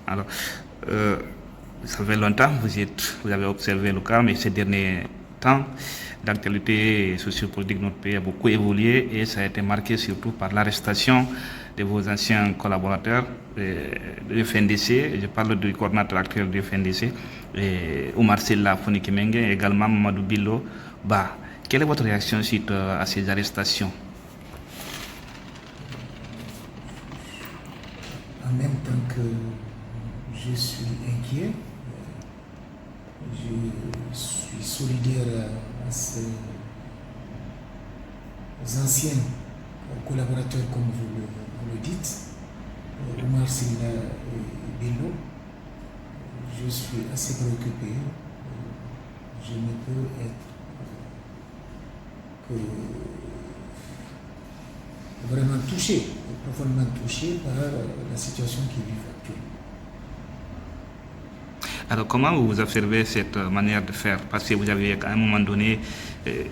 Alors, euh, ça fait longtemps que vous avez observé le cas, mais ces derniers temps, l'actualité sociopolitique de notre pays a beaucoup évolué et ça a été marqué surtout par l'arrestation de vos anciens collaborateurs de FNDC. Je parle du coordinateur actuel du FNDC, Oumar Silla Fonikimenge, et également Mamadou Billo Ba. Quelle est votre réaction suite à ces arrestations? En même temps que je suis inquiet, je suis solidaire à ces anciens collaborateurs, comme vous le dites, Oumar Silla et Bello. Je suis assez préoccupé. Je ne peux être que vraiment touché, profondément touché par la situation qui vit actuellement. Alors comment vous observez cette manière de faire? Parce que vous avez à un moment donné,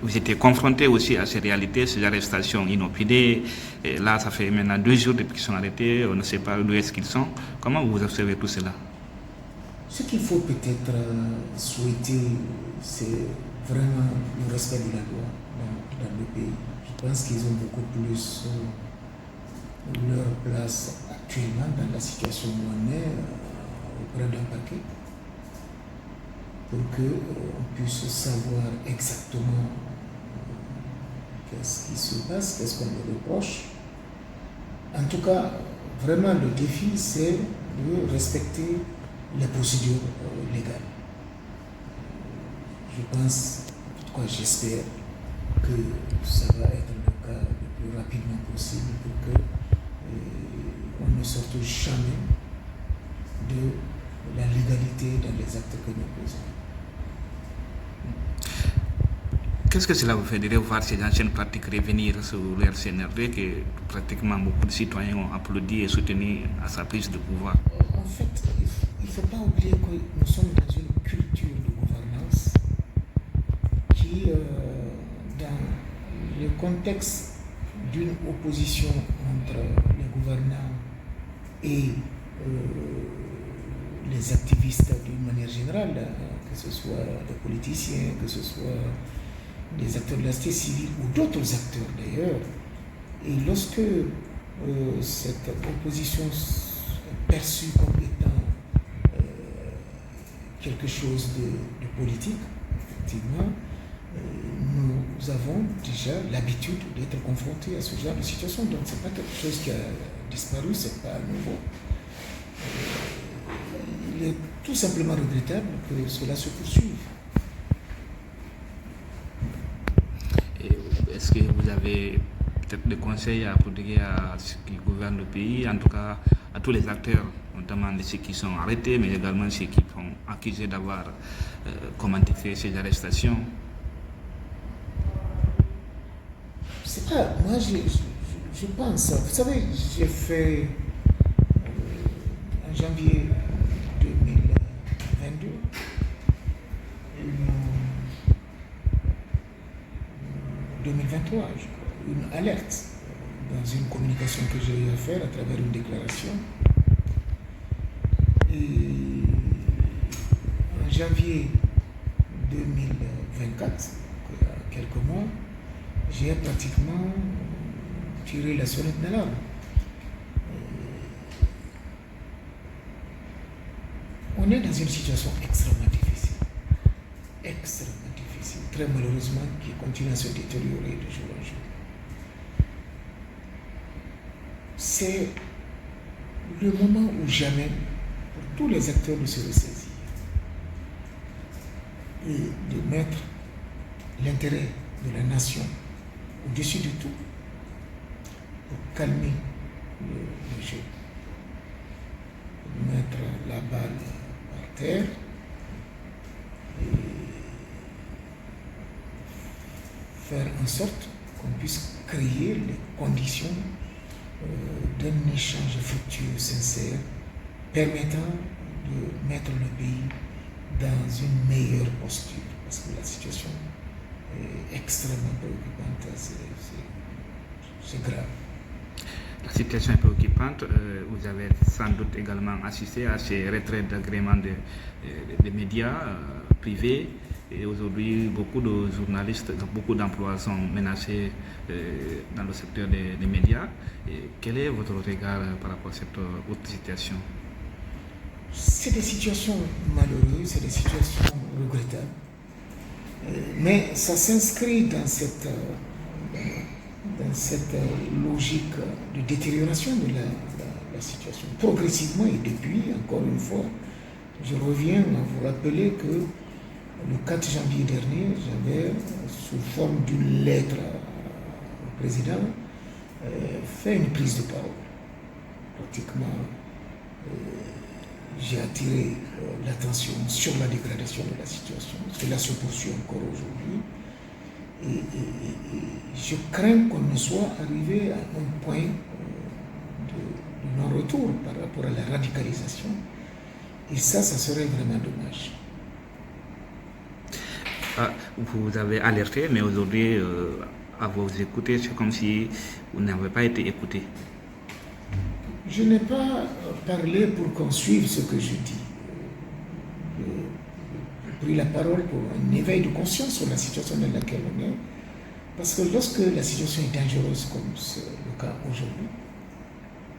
vous étiez confronté aussi à ces réalités, ces arrestations inopinées. Et là, ça fait maintenant 2 jours depuis qu'ils sont arrêtés, on ne sait pas d'où est-ce qu'ils sont. Comment vous observez tout cela? Ce qu'il faut peut-être souhaiter, c'est vraiment le respect de la loi dans le pays. Je pense qu'ils ont beaucoup plus leur place actuellement dans la situation où on est auprès d'un parquet, pour qu'on puisse savoir exactement qu'est-ce qui se passe, qu'est-ce qu'on leur reproche. En tout cas, vraiment le défi, c'est de respecter les procédures légales. Je pense, en tout cas j'espère que ça va être le cas le plus rapidement possible pour que on ne sorte jamais de la légalité dans les actes que nous posons. Qu'est-ce que cela vous fait de revoir ces anciennes pratiques revenir sur leur CNRD que pratiquement beaucoup de citoyens ont applaudi et soutenu à sa prise de pouvoir? En fait, il ne faut pas oublier que nous sommes dans une culture de gouvernance qui, dans le contexte d'une opposition entre les gouvernants et les activistes d'une manière générale, que ce soit les politiciens, que ce soit des acteurs de la société civile ou d'autres acteurs d'ailleurs. Et lorsque cette opposition est perçue comme étant quelque chose de politique, effectivement, nous avons déjà l'habitude d'être confrontés à ce genre de situation. Donc ce n'est pas quelque chose qui a disparu, ce n'est pas nouveau. Il est tout simplement regrettable que cela se poursuive. Est-ce que vous avez peut-être des conseils à prodiguer à ceux qui gouvernent le pays, en tout cas à tous les acteurs, notamment ceux qui sont arrêtés, mais également ceux qui sont accusés d'avoir commandité ces arrestations? C'est pas, moi je pense, vous savez, j'ai fait en janvier 2022 2023, je crois, une alerte dans une communication que j'ai eu à faire à travers une déclaration. Et en janvier 2024, il y a quelques mois, j'ai pratiquement tiré la sonnette d'alarme. On est dans une situation extrêmement difficile, très malheureusement, qui continue à se détériorer de jour en jour. C'est le moment où jamais, pour tous les acteurs, de se ressaisir et de mettre l'intérêt de la nation au-dessus de tout pour calmer le jeu, mettre la balle par terre et faire en sorte qu'on puisse créer les conditions d'un échange fructueux, sincère, permettant de mettre le pays dans une meilleure posture, parce que la situation est extrêmement préoccupante, c'est grave. La situation est préoccupante. Vous avez sans doute également assisté à ces retraits d'agrément des médias privés. Et aujourd'hui, beaucoup de journalistes, beaucoup d'emplois sont menacés dans le secteur des médias. Et quel est votre regard par rapport à cette autre situation? C'est des situations malheureuses, c'est des situations regrettables. Mais ça s'inscrit dans cette logique de détérioration de la situation. Progressivement et depuis, encore une fois, je reviens à vous rappeler que le 4 janvier dernier, j'avais, sous forme d'une lettre au président, fait une prise de parole. Pratiquement, j'ai attiré l'attention sur la dégradation de la situation. Cela se poursuit encore aujourd'hui. Et je crains qu'on ne soit arrivé à un point de non-retour par rapport à la radicalisation. Et ça serait vraiment dommage. Vous avez alerté, mais aujourd'hui, à vous écouter, c'est comme si vous n'avez pas été écouté. Je n'ai pas parlé pour qu'on suive ce que je dis. J'ai pris la parole pour un éveil de conscience sur la situation dans laquelle on est. Parce que lorsque la situation est dangereuse, comme c'est le cas aujourd'hui,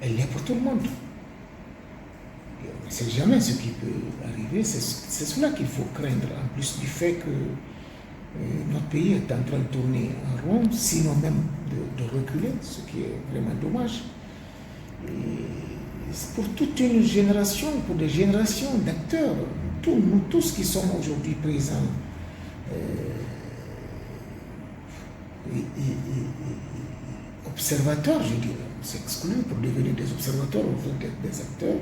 elle l'est pour tout le monde. Et on ne sait jamais ce qui peut arriver. C'est cela qu'il faut craindre, en plus du fait que notre pays est en train de tourner en rond, sinon même de reculer, ce qui est vraiment dommage. Et pour toute une génération, pour des générations d'acteurs, nous tous qui sommes aujourd'hui présents, observateurs, je dirais, on s'exclut pour devenir des observateurs au lieu d'être des acteurs.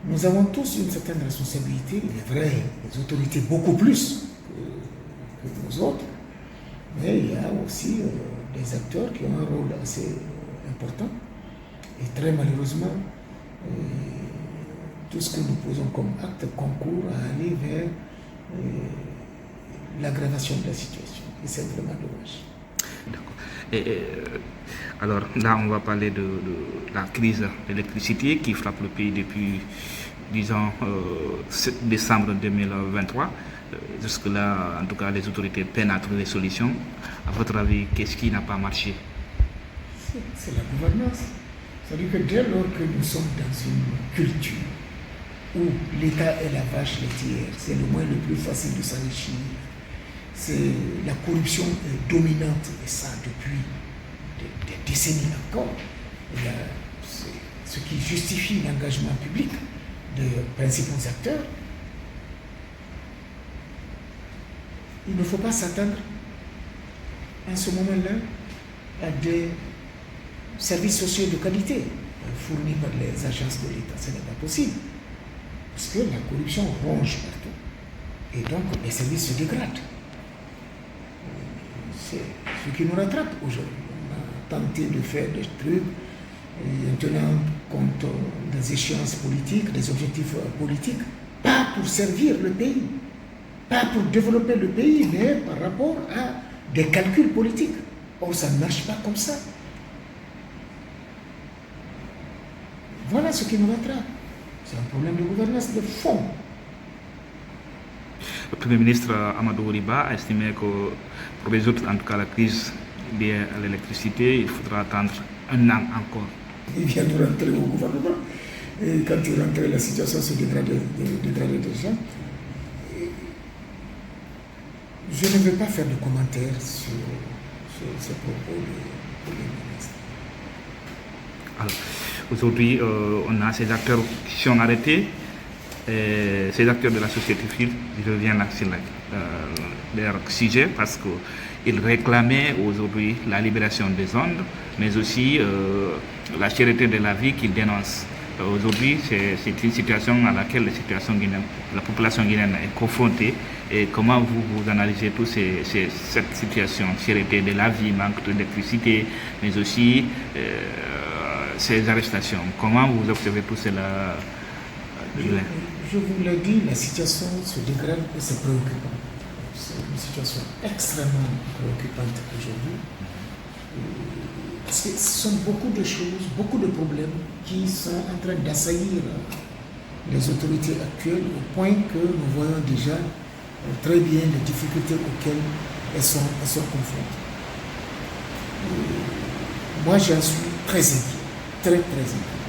Nous avons tous une certaine responsabilité, il est vrai, les autorités beaucoup plus que nous autres, mais il y a aussi des acteurs qui ont un rôle assez important. Et très malheureusement, tout ce que nous posons comme acte concourt à aller vers l'aggravation de la situation. Et c'est vraiment dommage. D'accord. Alors là, on va parler de la crise de l'électricité qui frappe le pays depuis, disons, décembre 2023. Jusque-là, en tout cas, les autorités peinent à trouver des solutions. À votre avis, qu'est-ce qui n'a pas marché? C'est la gouvernance. C'est-à-dire que dès lors que nous sommes dans une culture où l'État est la vache laitière, c'est le moyen le plus facile de s'enrichir. La corruption est dominante, et ça depuis des décennies encore. C'est ce qui justifie l'engagement public de principaux acteurs. Il ne faut pas s'attendre à ce moment-là à des services sociaux de qualité fournis par les agences de l'État. Ce n'est pas possible. Parce que la corruption ronge partout. Et donc, les services se dégradent. C'est ce qui nous rattrape aujourd'hui. On a tenté de faire des trucs en tenant compte des échéances politiques, des objectifs politiques, pas pour servir le pays, pas pour développer le pays, mais par rapport à des calculs politiques. Or, ça ne marche pas comme ça. Voilà ce qui nous rattrape. C'est un problème de gouvernance de fond. Le Premier ministre Amadou Riba a estimé que pour résoudre en tout cas la crise liée à l'électricité, il faudra attendre un an encore. Il vient de rentrer au gouvernement. Et quand il rentrait, la situation se dégradait déjà. Je ne vais pas faire de commentaires sur ce propos du Premier ministre. Alors, aujourd'hui, on a ces acteurs qui sont arrêtés, et ces acteurs de la société civile, ils reviennent sur leur sujet parce qu'ils réclamaient aujourd'hui la libération des ondes, mais aussi la cherté de la vie qu'ils dénoncent. Aujourd'hui, c'est une situation à laquelle la population guinéenne est confrontée. Et comment vous analysez toute cette situation, cherté de la vie, manque d'électricité, mais aussi ces arrestations? Comment vous observez tout cela? Je vous l'ai dit, la situation se dégrade et c'est préoccupant. C'est une situation extrêmement préoccupante aujourd'hui. Parce que ce sont beaucoup de choses, beaucoup de problèmes qui sont en train d'assaillir les autorités actuelles au point que nous voyons déjà très bien les difficultés auxquelles elles sont confrontées. Et moi, j'en suis très inquiet, très inquiet.